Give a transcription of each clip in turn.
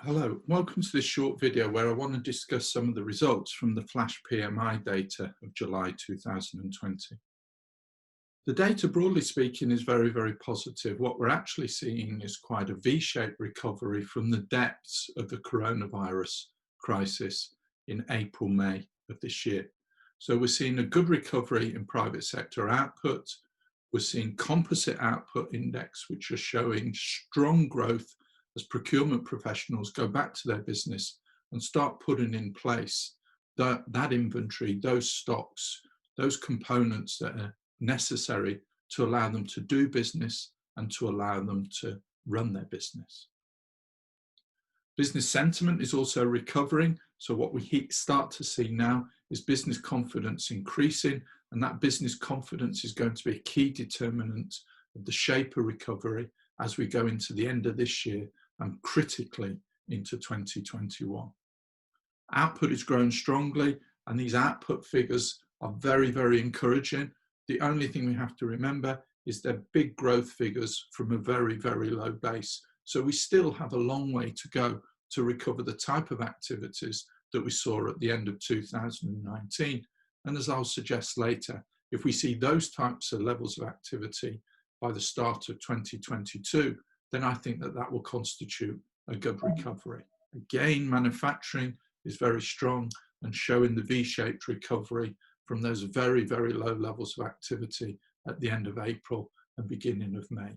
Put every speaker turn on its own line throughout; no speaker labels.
Hello, welcome to this short video where I want to discuss some of the results from the flash PMI data of July 2020. The data, broadly speaking, is very positive. What we're actually seeing is quite a V-shaped recovery from the depths of the coronavirus crisis in April, May of this year. So we're seeing a good recovery in private sector output. We're seeing composite output index, which are showing strong growth as procurement professionals go back to their business and start putting in place that inventory, those stocks, those components that are necessary to allow them to do business and to allow them to run their business. Business sentiment is also recovering. So what we start to see now is business confidence increasing, and that business confidence is going to be a key determinant of the shape of recovery as we go into the end of this year and critically into 2021. Output is growing strongly, and these output figures are very encouraging. The only thing we have to remember is they're big growth figures from a very low base. So we still have a long way to go to recover the type of activities that we saw at the end of 2019. And as I'll suggest later, if we see those types of levels of activity by the start of 2022, then I think that will constitute a good recovery. Again, manufacturing is very strong and showing the V-shaped recovery from those very low levels of activity at the end of April and beginning of May.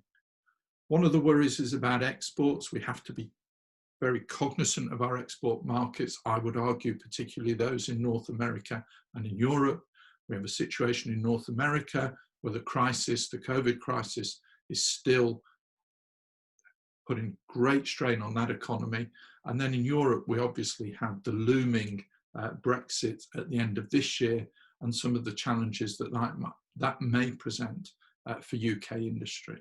One of the worries is about exports. We have to be very cognizant of our export markets. I would argue particularly those in North America and in Europe. We have a situation in North America where the crisis, the COVID crisis, is still putting great strain on that economy. And then in Europe, we obviously have the looming Brexit at the end of this year and some of the challenges that may present for UK industry.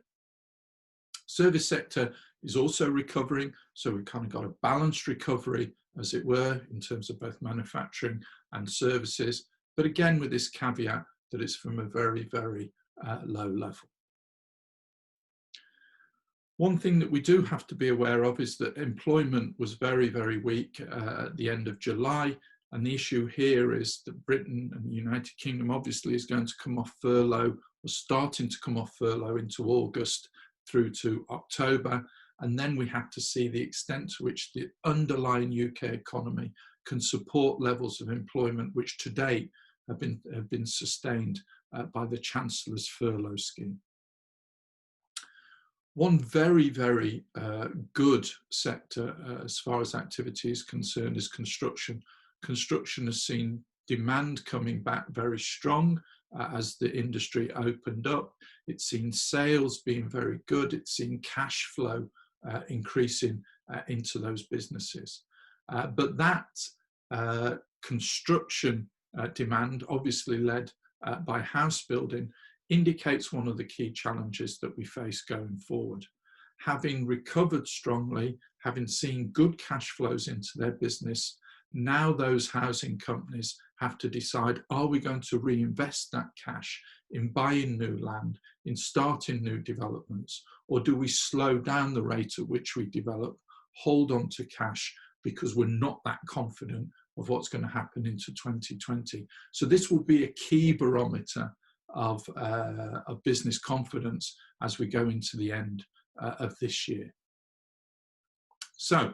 Service sector is also recovering, so we've kind of got a balanced recovery, as it were, in terms of both manufacturing and services, but again with this caveat that it's from a very low level. One thing that we do have to be aware of is that employment was very weak at the end of July, and the issue here is that Britain and the United Kingdom obviously is going to come off furlough, or starting to come off furlough into August through to October, and then we have to see the extent to which the underlying UK economy can support levels of employment which to date have been sustained by the Chancellor's furlough scheme. One very good sector as far as activity is concerned is construction. Construction has seen demand coming back very strong as the industry opened up. It's seen sales being very good. It's seen cash flow increasing into those businesses. But that construction demand, obviously led by house building, indicates one of the key challenges that we face going forward. Having recovered strongly, having seen good cash flows into their business, now those housing companies have to decide, are we going to reinvest that cash in buying new land, in starting new developments, or do we slow down the rate at which we develop, hold on to cash because we're not that confident of what's going to happen into 2020. So this will be a key barometer of business confidence as we go into the end of this year. So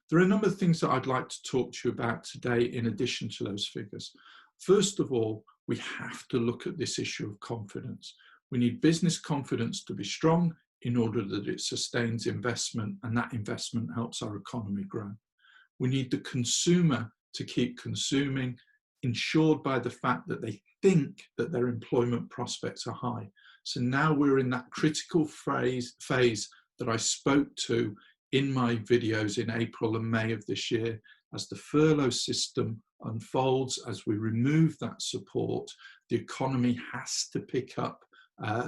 there are a number of things that I'd like to talk to you about today in addition to those figures. First of all, we have to look at this issue of confidence. We need business confidence to be strong in order that it sustains investment, and that investment helps our economy grow. We need the consumer to keep consuming, ensured by the fact that they think that their employment prospects are high. So now we're in that critical phase that I spoke to in my videos in April and May of this year. As the furlough system unfolds, as we remove that support, the economy has to pick up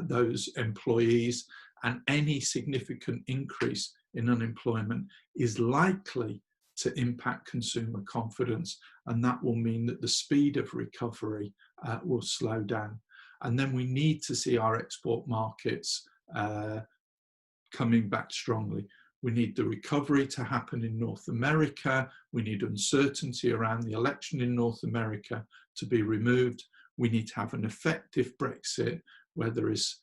those employees, and any significant increase in unemployment is likely to impact consumer confidence, and that will mean that the speed of recovery will slow down. And then we need to see our export markets coming back strongly. We need the recovery to happen in North America. We need uncertainty around the election in North America to be removed. We need to have an effective Brexit where there is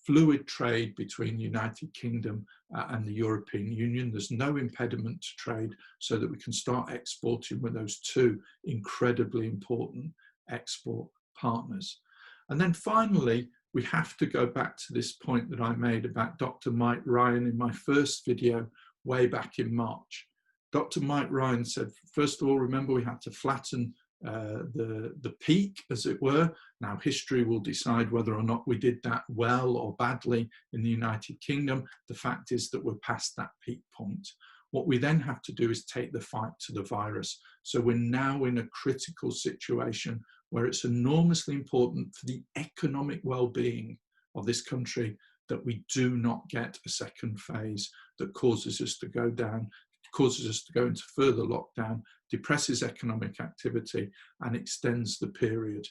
fluid trade between the United Kingdom and the European Union. There's no impediment to trade so that we can start exporting with those two incredibly important export partners. And then finally, we have to go back to this point that I made about Dr. Mike Ryan in my first video way back in March. Dr. Mike Ryan said, first of all, remember we had to flatten the peak, as it were. Now history will decide whether or not we did that well or badly in the United Kingdom. The fact is that we're past that peak point. What we then have to do is take the fight to the virus. So we're now in a critical situation where it's enormously important for the economic well-being of this country that we do not get a second phase that causes us to go down, causes us to go into further lockdown, depresses economic activity, and extends the period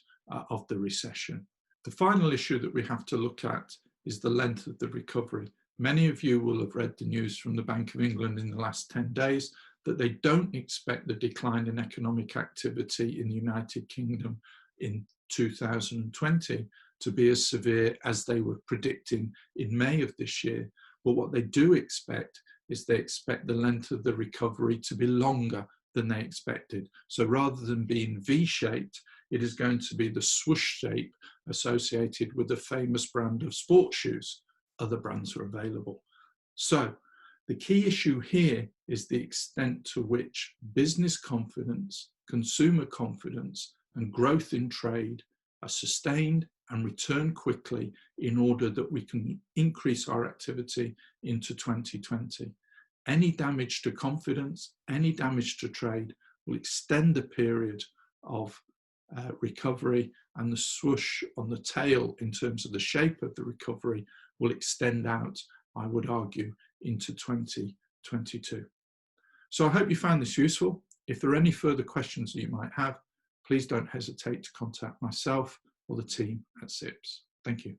of the recession. The final issue that we have to look at is the length of the recovery. Many of you will have read the news from the Bank of England in the last 10 days that they don't expect the decline in economic activity in the United Kingdom in 2020 to be as severe as they were predicting in May of this year. But what they do expect is they expect the length of the recovery to be longer than they expected. So rather than being V-shaped, it is going to be the swoosh shape associated with the famous brand of sports shoes. Other brands are available. So the key issue here is the extent to which business confidence, consumer confidence, and growth in trade are sustained and return quickly in order that we can increase our activity into 2020. Any damage to confidence, any damage to trade will extend the period of recovery, and the swoosh on the tail in terms of the shape of the recovery will extend out, I would argue, into 2022. So I hope you found this useful. If there are any further questions that you might have, please don't hesitate to contact myself or the team at CIPS. Thank you.